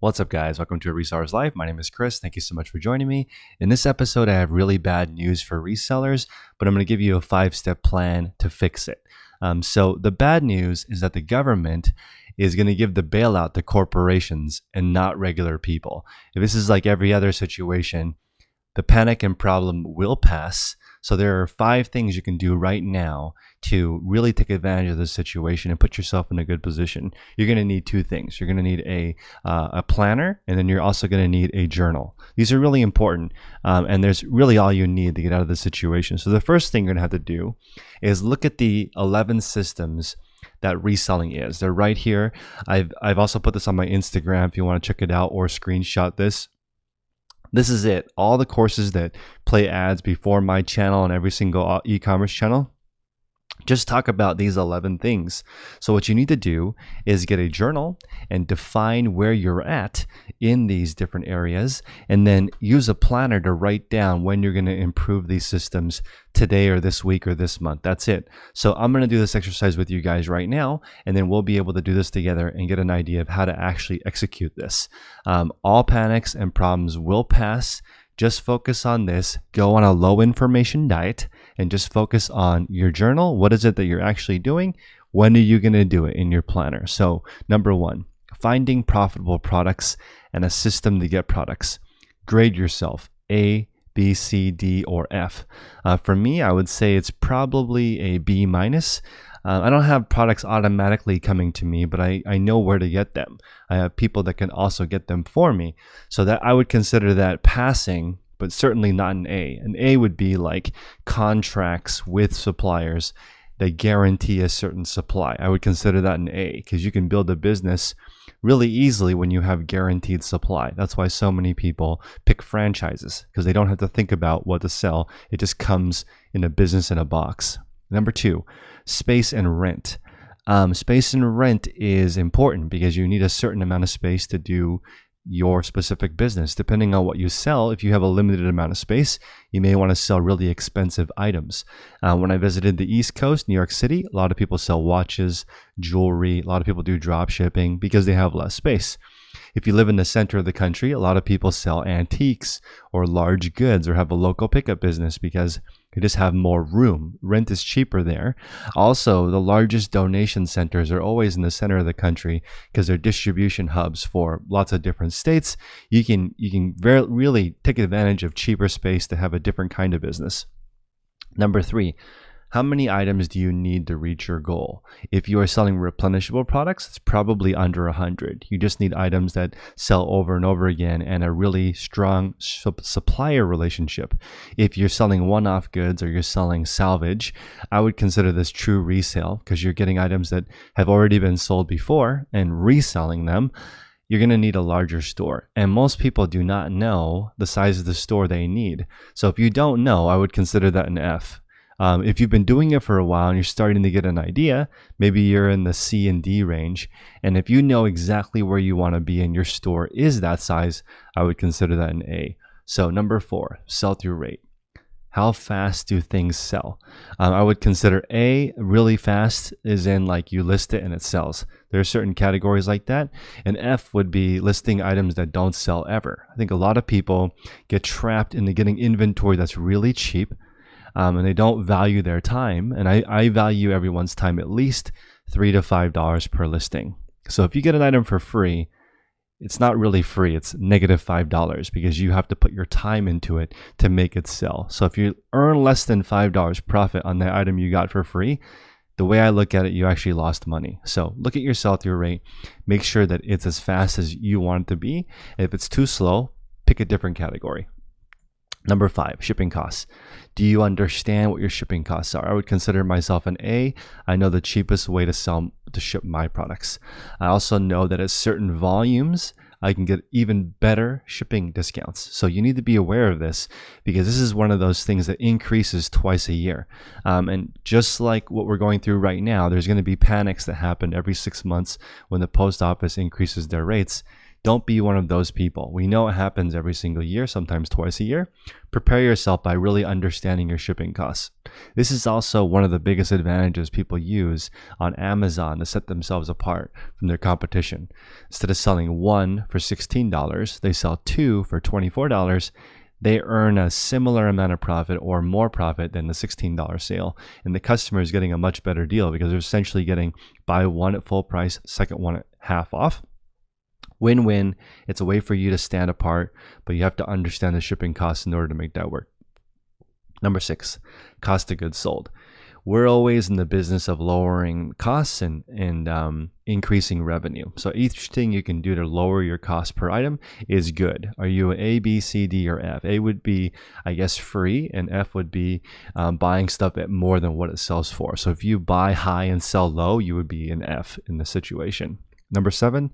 What's up, guys? Welcome to Resellers Life. My name is Chris. Thank you so much for joining me. In this episode, I have really bad news for resellers, but I'm going to give you a 5-step plan to fix it. So the bad news is that the government is going to give the bailout to corporations and not regular people. If this is like every other situation, the panic and problem will pass. So there are 5 things you can do right now to really take advantage of this situation and put yourself in a good position. You're going to need 2 things. You're going to need a planner, and then you're also going to need a journal. These are really important, and there's really all you need to get out of this situation. So the first thing you're going to have to do is look at the 11 systems that reselling is. They're right here. I've also put this on my Instagram if you want to check it out or screenshot this. This is it. All the courses that play ads before my channel and every single e-commerce channel just talk about these 11 things. So what you need to do is get a journal and define where you're at in these different areas, and then use a planner to write down when you're going to improve these systems today or this week or this month. That's it. So I'm going to do this exercise with you guys right now, and then we'll be able to do this together and get an idea of how to actually execute this. All panics and problems will pass. Just focus on this, go on a low information diet, and just focus on your journal. What is it that you're actually doing? When are you going to do it in your planner? So number 1, finding profitable products and a system to get products. Grade yourself, A, B, C, D, or F. For me, I would say it's probably a B minus. I don't have products automatically coming to me, but I know where to get them. I have people that can also get them for me. So that I would consider that passing, but certainly not an A. An A would be like contracts with suppliers that guarantee a certain supply. I would consider that an A, because you can build a business really easily when you have guaranteed supply. That's why so many people pick franchises, because they don't have to think about what to sell. It just comes in a business in a box. Number 2, space and rent. Space and rent is important because you need a certain amount of space to do your specific business. Depending on what you sell, if you have a limited amount of space, you may want to sell really expensive items. When I visited the East Coast, New York City, a lot of people sell watches, jewelry. A lot of people do drop shipping because they have less space. If you live in the center of the country, a lot of people sell antiques or large goods or have a local pickup business because they just have more room. Rent is cheaper there. Also, the largest donation centers are always in the center of the country because they're distribution hubs for lots of different states. You can really take advantage of cheaper space to have a different kind of business. Number 3, how many items do you need to reach your goal? If you are selling replenishable products, it's probably under 100. You just need items that sell over and over again and a really strong supplier relationship. If you're selling one-off goods or you're selling salvage, I would consider this true resale because you're getting items that have already been sold before and reselling them. You're going to need a larger store. And most people do not know the size of the store they need. So if you don't know, I would consider that an F. If you've been doing it for a while and you're starting to get an idea, maybe you're in the C and D range. And if you know exactly where you want to be and your store is that size, I would consider that an A. So number 4, sell-through rate. How fast do things sell? I would consider A, really fast, is in like you list it and it sells. There are certain categories like that. And F would be listing items that don't sell ever. I think a lot of people get trapped into getting inventory that's really cheap. And they don't value their time. And I value everyone's time at least $3 to $5 per listing. So if you get an item for free, it's not really free. It's negative $5 because you have to put your time into it to make it sell. So if you earn less than $5 profit on that item you got for free, the way I look at it, you actually lost money. So look at your sell-through rate. Make sure that it's as fast as you want it to be. If it's too slow, pick a different category. Number 5, shipping costs. Do you understand what your shipping costs are? I would consider myself an A. I know the cheapest way to ship my products. I also know that at certain volumes, I can get even better shipping discounts. So you need to be aware of this because this is one of those things that increases twice a year. And just like what we're going through right now, there's going to be panics that happen every 6 months when the post office increases their rates. Don't be one of those people. We know it happens every single year, sometimes twice a year. Prepare yourself by really understanding your shipping costs. This is also one of the biggest advantages people use on Amazon to set themselves apart from their competition. Instead of selling one for $16, they sell two for $24. They earn a similar amount of profit or more profit than the $16 sale. And the customer is getting a much better deal because they're essentially getting buy one at full price, second one at half off. Win-win. It's a way for you to stand apart, but you have to understand the shipping costs in order to make that work. Number 6, cost of goods sold. We're always in the business of lowering costs and increasing revenue. So each thing you can do to lower your cost per item is good. Are you A, B, C, D, or F? A would be, I guess, free, and F would be buying stuff at more than what it sells for. So if you buy high and sell low, you would be an F in this situation. Number 7,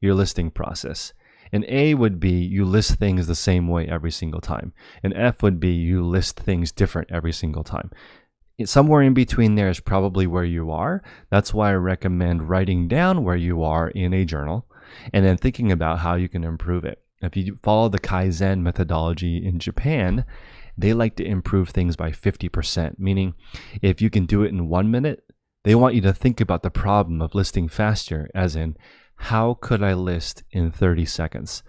your listing process. An A would be you list things the same way every single time. An F would be you list things different every single time. Somewhere in between there is probably where you are. That's why I recommend writing down where you are in a journal and then thinking about how you can improve it. If you follow the Kaizen methodology in Japan, they like to improve things by 50%, meaning if you can do it in 1 minute, they want you to think about the problem of listing faster, as in, how could I list in 30 seconds?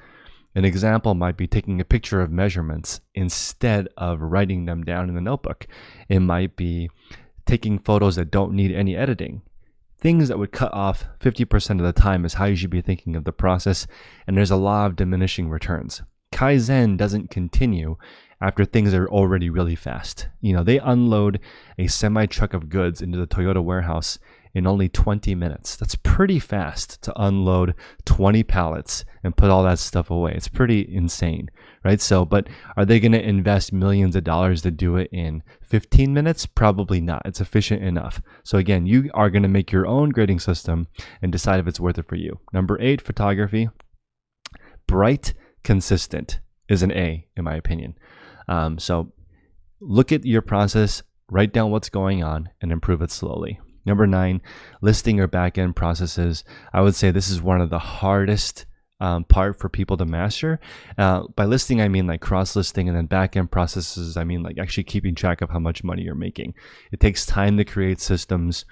An example might be taking a picture of measurements instead of writing them down in the notebook. It might be taking photos that don't need any editing. Things that would cut off 50% of the time is how you should be thinking of the process, and there's a law of diminishing returns. Kaizen doesn't continue after things are already really fast. They unload a semi-truck of goods into the Toyota warehouse in only 20 minutes. That's pretty fast to unload 20 pallets and put all that stuff away. It's pretty insane, right? But are they going to invest millions of dollars to do it in 15 minutes? Probably not. It's efficient enough. So again, you are going to make your own grading system and decide if it's worth it for you. Number 8, photography. Bright, consistent is an A, in my opinion. So look at your process, write down what's going on, and improve it slowly. Number 9, listing or back-end processes. I would say this is one of the hardest part for people to master. By listing, I mean like cross-listing, and then back-end processes, I mean like actually keeping track of how much money you're making. It takes time to create systems.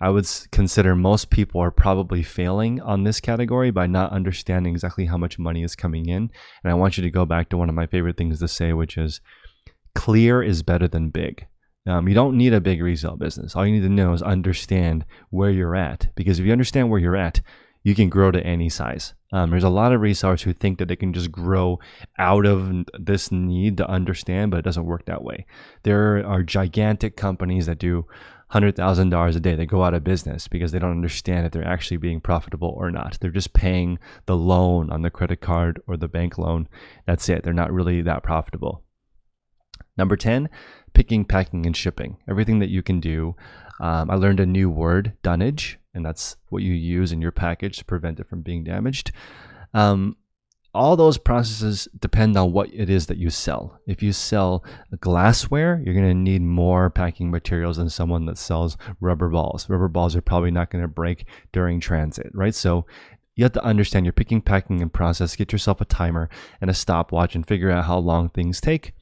I would consider most people are probably failing on this category by not understanding exactly how much money is coming in. And I want you to go back to one of my favorite things to say, which is clear is better than big. You don't need a big resale business. All you need to know is understand where you're at, because if you understand where you're at, you can grow to any size. There's a lot of resellers who think that they can just grow out of this need to understand, but it doesn't work that way. There are gigantic companies that do $100,000 a day. They go out of business because they don't understand if they're actually being profitable or not. They're just paying the loan on the credit card or the bank loan. That's it. They're not really that profitable. Number 10, picking, packing, and shipping. Everything that you can do. I learned a new word, dunnage, and that's what you use in your package to prevent it from being damaged. All those processes depend on what it is that you sell. If you sell glassware, you're going to need more packing materials than someone that sells rubber balls. Rubber balls are probably not going to break during transit, right? So you have to understand your picking, packing, and process. Get yourself a timer and a stopwatch and figure out how long things take.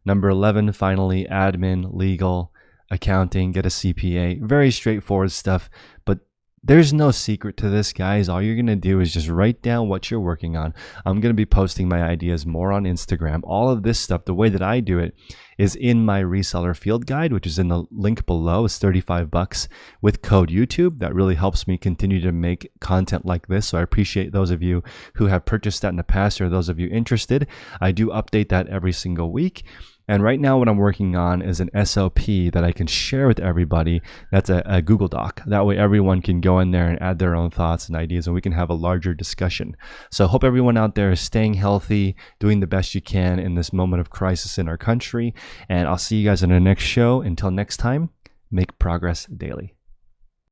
Number 11, finally, admin, legal, accounting, get a CPA. Very straightforward stuff, but there's no secret to this, guys. All you're going to do is just write down what you're working on. I'm going to be posting my ideas more on Instagram. All of this stuff, the way that I do it is in my reseller field guide, which is in the link below. It's $35 with code YouTube. That really helps me continue to make content like this. So I appreciate those of you who have purchased that in the past, or those of you interested. I do update that every single week. And right now what I'm working on is an SOP that I can share with everybody. That's a Google Doc. That way everyone can go in there and add their own thoughts and ideas, and we can have a larger discussion. So I hope everyone out there is staying healthy, doing the best you can in this moment of crisis in our country. And I'll see you guys in the next show. Until next time, make progress daily.